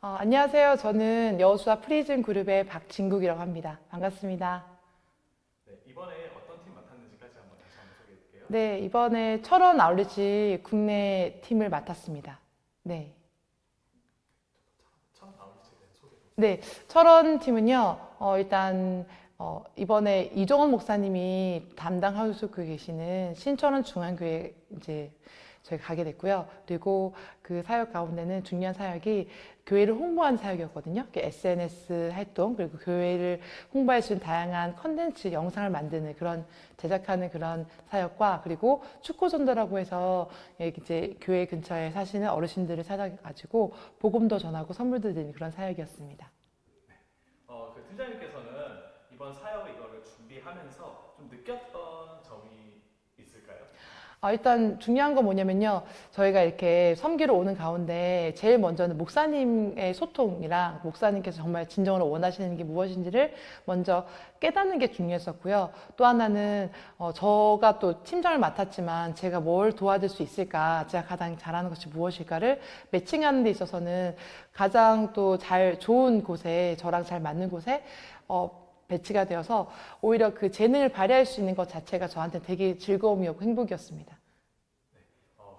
안녕하세요. 저는 여수와 프리즘 그룹의 박진국이라고 합니다. 반갑습니다. 네, 이번에 어떤 팀 맡았는지까지 다시 한번 소개해 드릴게요. 네, 이번에 철원 아울렛이 국내 팀을 맡았습니다. 네. 첫 아웃에 대한 소개 좀 네, 철원 팀은요, 일단, 이번에 이종원 목사님이 담당하고 계시는 신철원 중앙교회 이제 저희가 가게 됐고요. 그리고 그 사역 가운데는 중요한 사역이 교회를 홍보하는 사역이었거든요. SNS 활동, 그리고 교회를 홍보할 수 있는 다양한 컨텐츠, 영상을 만드는 그런, 제작하는 그런 사역과, 그리고 축구 전도라고 해서 이제 교회 근처에 사시는 어르신들을 찾아가지고 복음도 전하고 선물도 드리는 그런 사역이었습니다. 그 팀장님께서는 이번 사역 이거를 준비하면서 좀 느꼈던 점이 있을까요? 일단 중요한 건 뭐냐면요. 저희가 이렇게 섬기러 오는 가운데 제일 먼저는 목사님의 소통이랑 목사님께서 정말 진정으로 원하시는 게 무엇인지를 먼저 깨닫는 게 중요했었고요. 또 하나는 저가 또 팀장을 맡았지만 제가 뭘 도와줄 수 있을까, 제가 가장 잘하는 것이 무엇일까를 매칭하는 데 있어서는 가장 또 좋은 곳에, 저랑 잘 맞는 곳에 배치가 되어서 오히려 그 재능을 발휘할 수 있는 것 자체가 저한테 되게 즐거움이었고 행복이었습니다. 네,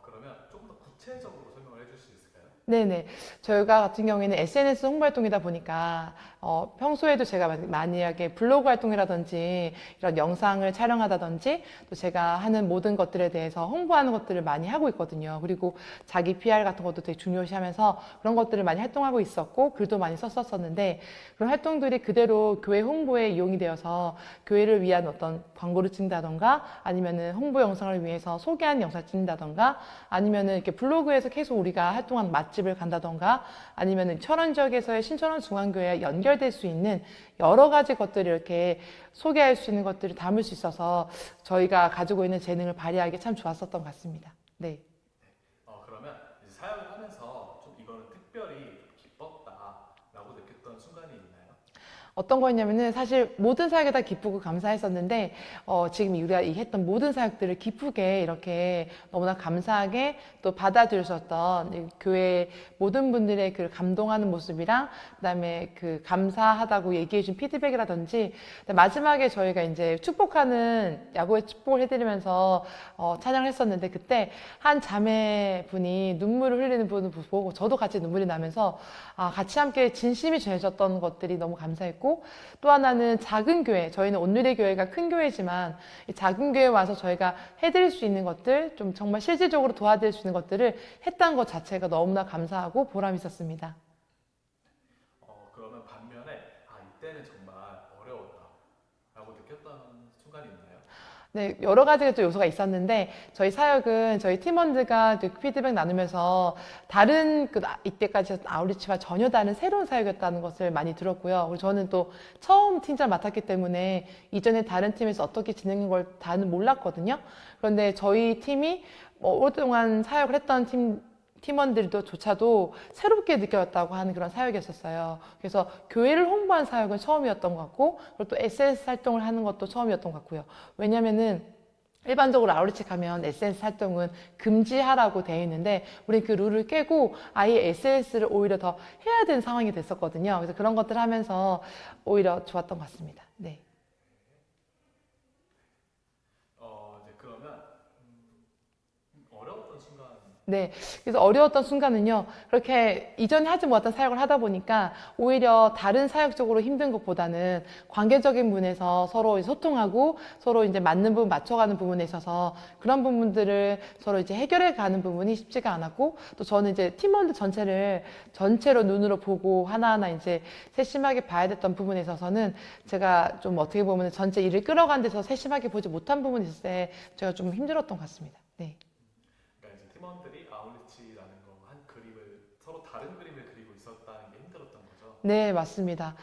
그러면 조금 더 구체적으로 설명을 해줄 수 있을까요? 네네. 저희가 같은 경우에는 SNS 홍보 활동이다 보니까 평소에도 제가 만약에 블로그 활동이라든지 이런 영상을 촬영하다든지 또 제가 하는 모든 것들에 대해서 홍보하는 것들을 많이 하고 있거든요. 그리고 자기 PR 같은 것도 되게 중요시하면서 그런 것들을 많이 활동하고 있었고 글도 많이 썼었는데 그런 활동들이 그대로 교회 홍보에 이용이 되어서 교회를 위한 어떤 광고를 찍는다던가 아니면은 홍보 영상을 위해서 소개하는 영상을 찍는다던가 아니면은 이렇게 블로그에서 계속 우리가 활동한 맛집을 간다던가 아니면은 철원 지역에서의 신철원 중앙교회와 연결될 수 있는 여러 가지 것들을 이렇게 소개할 수 있는 것들을 담을 수 있어서 저희가 가지고 있는 재능을 발휘하기 참 좋았었던 것 같습니다. 네. 그러면 이제 사역을 하면서 좀 이거는 특별히 기뻤다라고 느꼈던 순간이 있나요? 어떤 거였냐면은 사실 모든 사역에 다 기쁘고 감사했었는데 지금 우리가 했던 모든 사역들을 기쁘게 이렇게 너무나 감사하게 또 받아들여줬던 교회 모든 분들의 그 감동하는 모습이랑 그다음에 그 감사하다고 얘기해 준 피드백이라든지 마지막에 저희가 이제 축복하는 야구의 축복을 해드리면서 찬양을 했었는데 그때 한 자매분이 눈물을 흘리는 분을 보고 저도 같이 눈물이 나면서 같이 함께 진심이 전해졌던 것들이 너무 감사했고 또 하나는 작은 교회, 저희는 온누리 교회가 큰 교회지만 이 작은 교회에 와서 저희가 해드릴 수 있는 것들, 좀 정말 실질적으로 도와드릴 수 있는 것들을 했다는 것 자체가 너무나 감사하고 보람이 있었습니다. 그러면 반면에 이때는 정말 어려웠다라고 느꼈던 순간이 있나요? 네, 여러 가지가 또 요소가 있었는데 저희 사역은 저희 팀원들과 피드백 나누면서 다른 이때까지 아울리치와 전혀 다른 새로운 사역이었다는 것을 많이 들었고요. 그리고 저는 또 처음 팀장을 맡았기 때문에 이전에 다른 팀에서 어떻게 진행한 걸 다는 몰랐거든요. 그런데 저희 팀이 오랫동안 사역을 했던 팀원들도 조차도 새롭게 느꼈다고 하는 그런 사역이었어요. 그래서 교회를 홍보한 사역은 처음이었던 것 같고, 그리고 또 SNS 활동을 하는 것도 처음이었던 것 같고요. 왜냐면은 일반적으로 아우리치 가면 SNS 활동은 금지하라고 되어 있는데, 우리 그 룰을 깨고 아예 SNS를 오히려 더 해야 되는 상황이 됐었거든요. 그래서 그런 것들을 하면서 오히려 좋았던 것 같습니다. 네. 이제 그러면 어려웠던 순간. 네. 그래서 어려웠던 순간은요, 그렇게 이전에 하지 못했던 사역을 하다 보니까 오히려 다른 사역적으로 힘든 것보다는 관계적인 부분에서 서로 소통하고 서로 이제 맞는 부분 맞춰가는 부분에 있어서 그런 부분들을 서로 이제 해결해 가는 부분이 쉽지가 않았고 또 저는 이제 팀원들 전체로 눈으로 보고 하나하나 이제 세심하게 봐야 됐던 부분에 있어서는 제가 좀 어떻게 보면 전체 일을 끌어가는 데서 세심하게 보지 못한 부분이 있을 때 제가 좀 힘들었던 것 같습니다. 네. 그러니까 이제 팀원들이 아울리치라는 거 한 그림을 서로 다른 그림을 그리고 있었다는 게 힘들었던 거죠. 네, 맞습니다.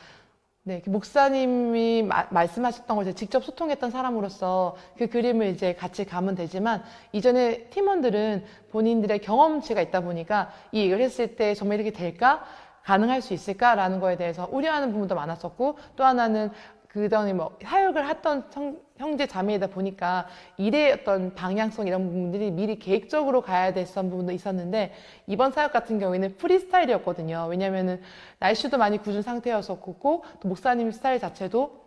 네, 목사님이 말씀하셨던 걸 제가 직접 소통했던 사람으로서 그 그림을 이제 같이 가면 되지만 이전에 팀원들은 본인들의 경험치가 있다 보니까 이 얘기를 했을 때 정말 이렇게 될까? 가능할 수 있을까라는 거에 대해서 우려하는 부분도 많았었고 또 하나는 그전에 뭐 사역을 했던 형제 자매이다 보니까 일의 어떤 방향성 이런 부분들이 미리 계획적으로 가야 됐던 부분도 있었는데 이번 사역 같은 경우에는 프리스타일이었거든요. 왜냐면은 날씨도 많이 굳은 상태였었고 또 목사님 스타일 자체도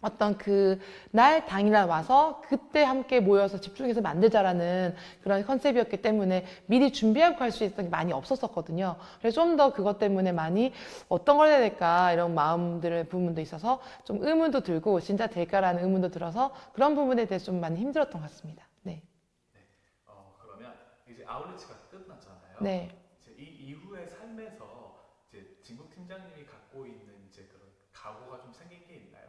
어떤 그 날 당일날 와서 그때 함께 모여서 집중해서 만들자라는 그런 컨셉이었기 때문에 미리 준비하고 갈 수 있었던 게 많이 없었었거든요. 그래서 좀 더 그것 때문에 많이 어떤 걸 해야 될까 이런 마음들의 부분도 있어서 좀 의문도 들고 진짜 될까라는 의문도 들어서 그런 부분에 대해서 좀 많이 힘들었던 것 같습니다. 네. 그러면 이제 아울리치가 끝났잖아요. 네. 이제 이 이후의 삶에서 이제 진국 팀장님이 갖고 있는 이제 그런 각오가 좀 생긴 게 있나요?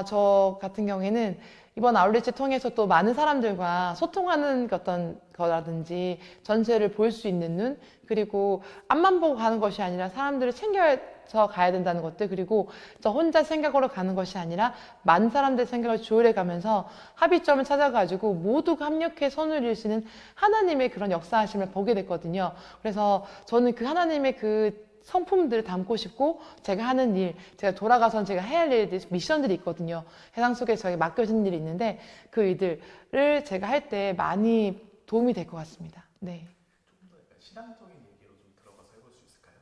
저 같은 경우에는 이번 아울렛을 통해서 또 많은 사람들과 소통하는 어떤 거라든지 전체를 볼 수 있는 눈, 그리고 앞만 보고 가는 것이 아니라 사람들을 챙겨서 가야 된다는 것들, 그리고 저 혼자 생각으로 가는 것이 아니라 많은 사람들의 생각을 조율해 가면서 합의점을 찾아가지고 모두가 합력해 손을 이루시는 하나님의 그런 역사하심을 보게 됐거든요. 그래서 저는 그 하나님의 그 성품들을 담고 싶고 제가 하는 일, 제가 돌아가서 제가 해야 할 일들, 미션들이 있거든요. 세상 속에 저에게 맡겨진 일이 있는데 그 일들을 제가 할 때 많이 도움이 될 것 같습니다. 네. 조금 더 약간 신앙적인 얘기로 좀 들어가서 해볼 수 있을까요?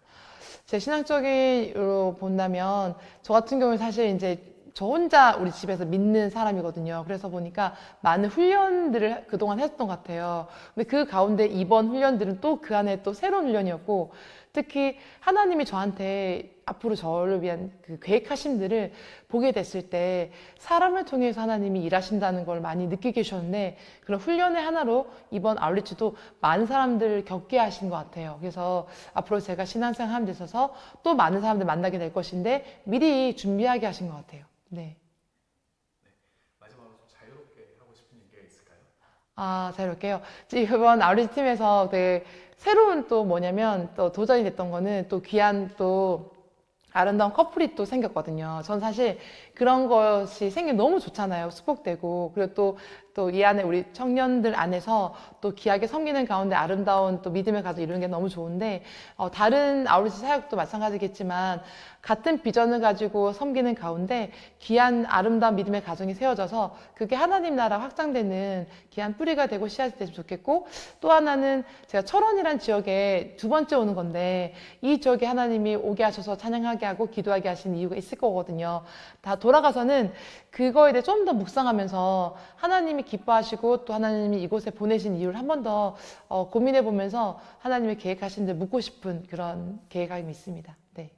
제 신앙적으로 본다면 저 같은 경우는 사실 이제 저 혼자 우리 집에서 믿는 사람이거든요. 그래서 보니까 많은 훈련들을 그동안 했던 것 같아요. 근데 그 가운데 이번 훈련들은 또 그 안에 또 새로운 훈련이었고 특히 하나님이 저한테 앞으로 저를 위한 그 계획하심들을 보게 됐을 때 사람을 통해서 하나님이 일하신다는 걸 많이 느끼게 하셨는데 그런 훈련의 하나로 이번 아울리치도 많은 사람들을 겪게 하신 것 같아요. 그래서 앞으로 제가 신앙생활 하는 데 있어서 또 많은 사람들 만나게 될 것인데 미리 준비하게 하신 것 같아요. 네. 마지막으로 좀 자유롭게 하고 싶은 얘기가 있을까요? 자유롭게요. 이번 아울리치 팀에서 되게 새로운 또 뭐냐면 또 도전이 됐던 거는 또 귀한 또 아름다운 커플이 또 생겼거든요. 전 사실 그런 것이 생기면 너무 좋잖아요. 축복되고. 그리고 또 이 안에 우리 청년들 안에서 또 귀하게 섬기는 가운데 아름다운 또 믿음의 가정 이루는 게 너무 좋은데, 다른 아울리치 사역도 마찬가지겠지만, 같은 비전을 가지고 섬기는 가운데 귀한 아름다운 믿음의 가정이 세워져서 그게 하나님 나라 확장되는 귀한 뿌리가 되고 씨앗이 됐으면 좋겠고, 또 하나는 제가 철원이란 지역에 두 번째 오는 건데 이 지역에 하나님이 오게 하셔서 찬양하게 하고 기도하게 하신 이유가 있을 거거든요. 다 돌아가서는 그거에 대해 좀 더 묵상하면서 하나님이 기뻐하시고 또 하나님이 이곳에 보내신 이유를 한 번 더 고민해 보면서 하나님의 계획하신 데 묻고 싶은 그런 계획감이 있습니다. 네.